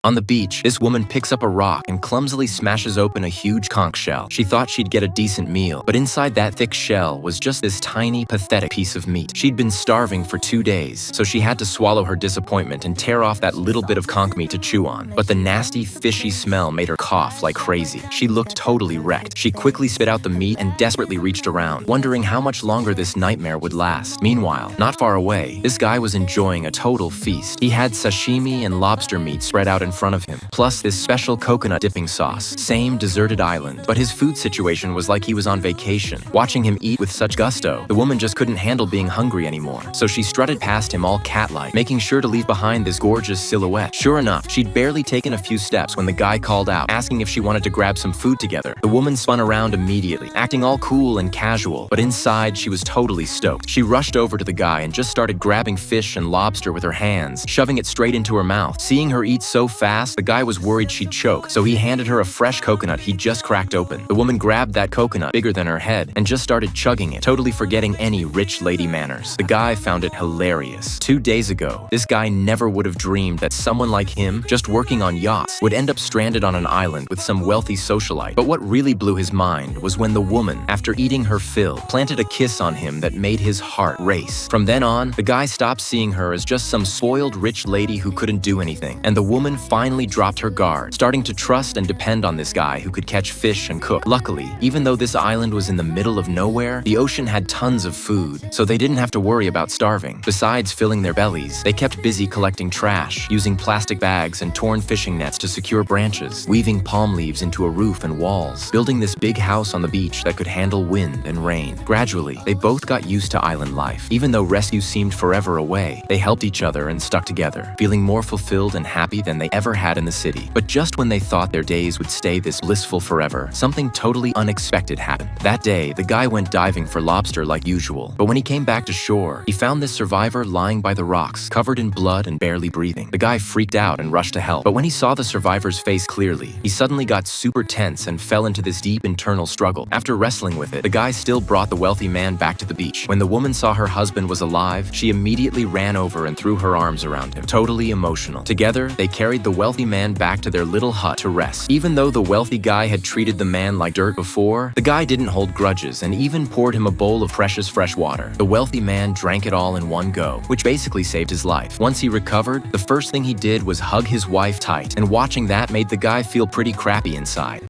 On the beach, this woman picks up a rock and clumsily smashes open a huge conch shell. She thought she'd get a decent meal, but inside that thick shell was just this tiny, pathetic piece of meat. She'd been starving for 2 days, so she had to swallow her disappointment and tear off that little bit of conch meat to chew on. But the nasty, fishy smell made her cough like crazy. She looked totally wrecked. She quickly spit out the meat and desperately reached around, wondering how much longer this nightmare would last. Meanwhile, not far away, this guy was enjoying a total feast. He had sashimi and lobster meat spread out in front of him, plus this special coconut dipping sauce. Same deserted island, but his food situation was like he was on vacation. Watching him eat with such gusto, the woman just couldn't handle being hungry anymore, so she strutted past him all cat-like, making sure to leave behind this gorgeous silhouette. Sure enough, she'd barely taken a few steps when the guy called out, asking if she wanted to grab some food together. The woman spun around immediately, acting all cool and casual, but inside she was totally stoked. She rushed over to the guy and just started grabbing fish and lobster with her hands, shoving it straight into her mouth. Seeing her eat so fast, the guy was worried she'd choke, so he handed her a fresh coconut he'd just cracked open. The woman grabbed that coconut, bigger than her head, and just started chugging it, totally forgetting any rich lady manners. The guy found it hilarious. 2 days ago, this guy never would have dreamed that someone like him, just working on yachts, would end up stranded on an island with some wealthy socialite. But what really blew his mind was when the woman, after eating her fill, planted a kiss on him that made his heart race. From then on, the guy stopped seeing her as just some spoiled rich lady who couldn't do anything, and the woman finally dropped her guard, starting to trust and depend on this guy who could catch fish and cook. Luckily, even though this island was in the middle of nowhere, the ocean had tons of food, so they didn't have to worry about starving. Besides filling their bellies, they kept busy collecting trash, using plastic bags and torn fishing nets to secure branches, weaving palm leaves into a roof and walls, building this big house on the beach that could handle wind and rain. Gradually, they both got used to island life. Even though rescue seemed forever away, they helped each other and stuck together, feeling more fulfilled and happy than they ever had in the city. But just when they thought their days would stay this blissful forever, something totally unexpected happened. That day, the guy went diving for lobster like usual, but when he came back to shore, he found this survivor lying by the rocks, covered in blood and barely breathing. The guy freaked out and rushed to help, but when he saw the survivor's face clearly, he suddenly got super tense and fell into this deep internal struggle. After wrestling with it, the guy still brought the wealthy man back to the beach. When the woman saw her husband was alive, she immediately ran over and threw her arms around him, totally emotional. Together, they carried the wealthy man back to their little hut to rest. Even though the wealthy guy had treated the man like dirt before, the guy didn't hold grudges and even poured him a bowl of precious fresh water. The wealthy man drank it all in one go, which basically saved his life. Once he recovered, the first thing he did was hug his wife tight, and watching that made the guy feel pretty crappy inside.